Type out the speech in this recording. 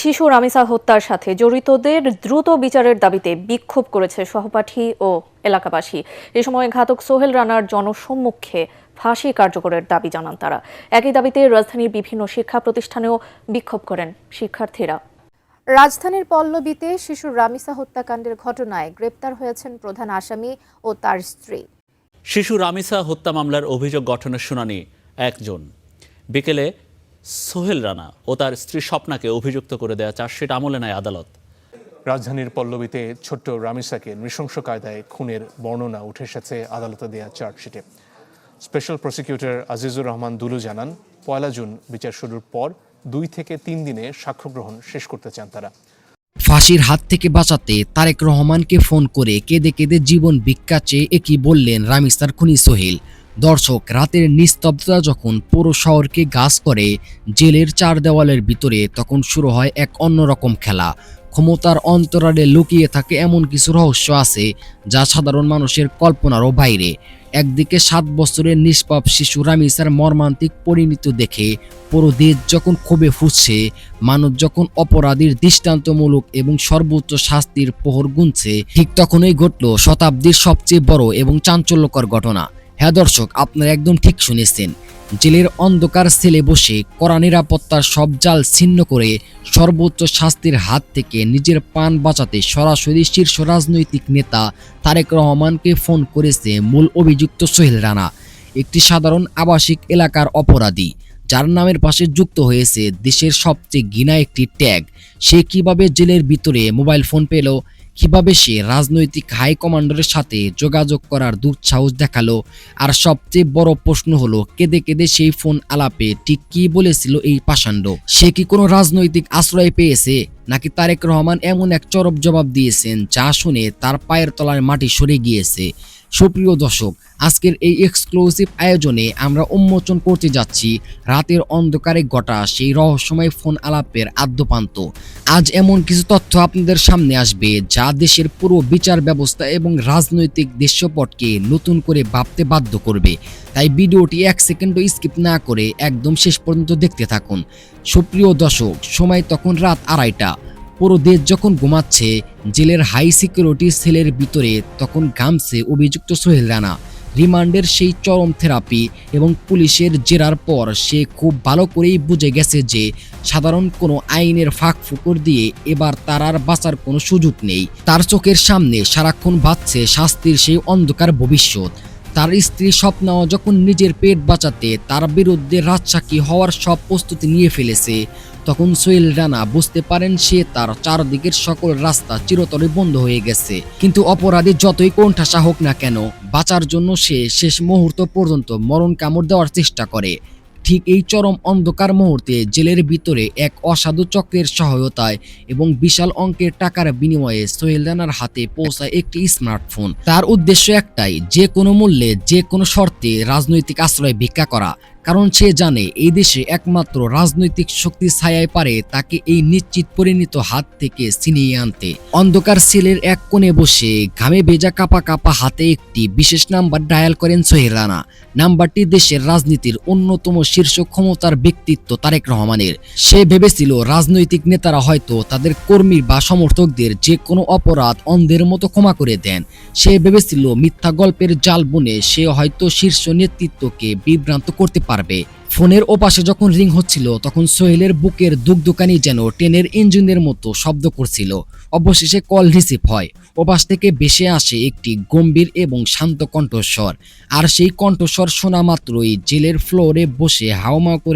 শিশু রামিসা হত্যার সাথে জড়িতদের দ্রুত বিচারের দাবিতে বিক্ষোভ করেছে সহপাঠী ও এলাকাবাসী। এ সময় ঘাতক সোহেল রানার জনসম্মুখে ফাঁসি কার্যকরের দাবি জানান তারা। একই দাবিতে রাজধানীর বিভিন্ন শিক্ষা প্রতিষ্ঠানেও বিক্ষোভ করেন শিক্ষার্থীরা। রাজধানীর পল্লবীতে শিশু রামিসা হত্যাকাণ্ডের ঘটনায় গ্রেপ্তার হয়েছেন প্রধান আসামি ও তার স্ত্রী। শিশু রামিসা হত্যা মামলার অভিযোগ গঠনের শুনানি 1 জুন। বিকেলে সোহেল রানা ও তার স্ত্রী স্বপ্নাকে অভিযুক্ত করে দেয়া চার্জশিট আমলে নেয় আদালত। রাজধানীর পল্লবীতে ছোট্ট রামিসাকে নৃশংস কায়দায় খুনের বর্ণনা উঠে এসেছে আদালতে দেয়া চার্জশিটে। স্পেশাল প্রসিকিউটর আজিজুর রহমান দুলু জানান, 1 জুন বিচার শুরুর পর 2 থেকে 3 দিনে সাক্ষ্য গ্রহণ শেষ করতে চান তারা। ফাঁসির হাত থেকে বাঁচাতে তারেক রহমানকে ফোন করে কেঁদে কেঁদে জীবন ভিক্ষা চেয়ে একই বললেন রামিসার খুনি সোহেল। দর্শক, রাতের নিস্তব্ধতা যখন পুরো শহরকে গাছ করে জেলের 4 দেওয়ালের ভিতরে, তখন শুরু হয় এক অন্যরকম খেলা। ক্ষমতার অন্তরালে লুকিয়ে থাকে এমন কিছু রহস্য আছে যা সাধারণ মানুষের কল্পনারও বাইরে। একদিকে 7 বছরের নিষ্পাপ শিশু রামিসার মর্মান্তিক পরিণতি দেখে পুরো দেশ যখন ক্ষোভে ফুটছে, মানুষ যখন অপরাধীর দৃষ্টান্তমূলক এবং সর্বোচ্চ শাস্তির প্রহর গুনছে, ঠিক তখনই ঘটল শতাব্দীর সবচেয়ে বড় এবং চাঞ্চল্যকর ঘটনা। হ্যাঁ দর্শক, আপনারা একদম ঠিক শুনেছেন। জেলের অন্ধকার সেলে বসে কড়া নিরাপত্তার সব জাল ছিন্ন করে সর্বোচ্চ শাস্তির হাত থেকে নিজের প্রাণ বাঁচাতে সরাসরি শীর্ষ রাজনৈতিক নেতা তারেক রহমানকে ফোন করেছে মূল অভিযুক্ত সোহেল রানা, একটি সাধারণ আবাসিক এলাকার অপরাধী যার নামের পাশে যুক্ত হয়েছে দেশের সবচেয়ে ঘৃণা একটি ট্যাগ। সে কিভাবে জেলের ভিতরে মোবাইল ফোন পেল, কিভাবে সে রাজনৈতিক হাই কমান্ডারের সাথে যোগাযোগ করার দুঃসাহস দেখালো, আর সবচেয়ে বড় প্রশ্ন হলো কেঁদে কেঁদে সেই ফোন আলাপে ঠিক কি বলেছিল এই পাষাণ্ড? সে কি কোনো রাজনৈতিক আশ্রয় পেয়েছে, নাকি তারেক রহমান এমন এক চরম জবাব দিয়েছেন যা শুনে তার পায়ের তলার মাটি সরে গিয়েছে? সুপ্রিয় দর্শক, আজকের এই এক্সক্লুসিভ আয়োজনে আমরা উন্মোচন করতে যাচ্ছি রাতের অন্ধকারে ঘটা সেই রহস্যময় ফোন আলাপের আদ্যপান্ত। আজ এমন কিছু তথ্য আপনাদের সামনে আসবে যা দেশের পুরো বিচার ব্যবস্থা এবং রাজনৈতিক দৃশ্যপটকে নতুন করে ভাবতে বাধ্য করবে। তাই ভিডিওটি 1 সেকেন্ডও স্কিপ না করে একদম শেষ পর্যন্ত দেখতে থাকুন। সুপ্রিয় দর্শক, সময় তখন রাত 2:30। পুরো দেশ যখন ঘুমাচ্ছে, জেলের হাই সিকিউরিটি সেলের ভিতরে তখন ঘামছে অভিযুক্ত সোহেল রানা। রিমান্ডের সেই চরম থেরাপি এবং পুলিশের জেরার পর সে খুব ভালো করেই বুঝে গেছে যে সাধারণ কোনো আইনের ফাঁক ফুকর দিয়ে এবার তার আর বাঁচার কোনো সুযোগ নেই। তার চোখের সামনে সারাক্ষণ ভাসছে শাস্তির সেই অন্ধকার ভবিষ্যৎ। তার স্ত্রী স্বপ্নাও যখন নিজের পেট বাঁচাতে তার বিরুদ্ধে রাজসাক্ষী হওয়ার সব প্রস্তুতি নিয়ে ফেলেছে, তখন সোহেল রানা বুঝতে পারেন সে তার চারদিকের সকল রাস্তা চিরতরে বন্ধ হয়ে গেছে। কিন্তু অপরাধী যতই কোণঠাসা হোক না কেন, বাঁচার জন্য সে শেষ মুহূর্ত পর্যন্ত মরণ কামড় দেওয়ার চেষ্টা করে। ঠিক এই চরম অন্ধকার মুহূর্তে জেলের ভিতরে এক অসাধু চক্রের সহায়তায় এবং বিশাল অঙ্কের টাকার বিনিময়ে সোহেল রানার হাতে পৌঁছায় একটি স্মার্টফোন। তার উদ্দেশ্য একটাই, যে কোনো মূল্যে যে কোনো শর্তে রাজনৈতিক আশ্রয় ভিক্ষা করা। কারণ সে জানে এই দেশে একমাত্র রাজনৈতিক শক্তি ছায়ায় পারে তাকে এই নিশ্চিত পরিণত হাত থেকে ছিনিয়ে আনতে। অন্ধকার সেলের এক কোণে বসে ঘামে ভেজা কাপা কাপা হাতে একটি বিশেষ নাম্বার ডায়াল করেন সোহেল রানা। নাম্বারটি দেশের রাজনীতির অন্যতম শীর্ষ ক্ষমতার ব্যক্তিত্ব তারেক রহমানের। সে ভেবেছিল রাজনৈতিক নেতারা হয়তো তাদের কর্মী বা সমর্থকদের যে কোনো অপরাধ অন্ধের মতো ক্ষমা করে দেন। সে ভেবেছিল মিথ্যা গল্পের জাল বুনে সে হয়তো শীর্ষ নেতৃত্বকে বিভ্রান্ত করতে পারবে। ফোনের ওপাশে যখন রিং হচ্ছিল, তখন সোহেলের বুকের দুগদুকানি যেন ট্রেনের ইঞ্জিনের মতো শব্দ করছিল। অবশেষে কল রিসিভ হয়। ওপাশ থেকে ভেসে আসে একটি গম্ভীর এবং শান্ত কণ্ঠস্বর। আর সেই কণ্ঠস্বর শোনা মাত্রই জেলের ফ্লোরে বসে হাউমাউ করে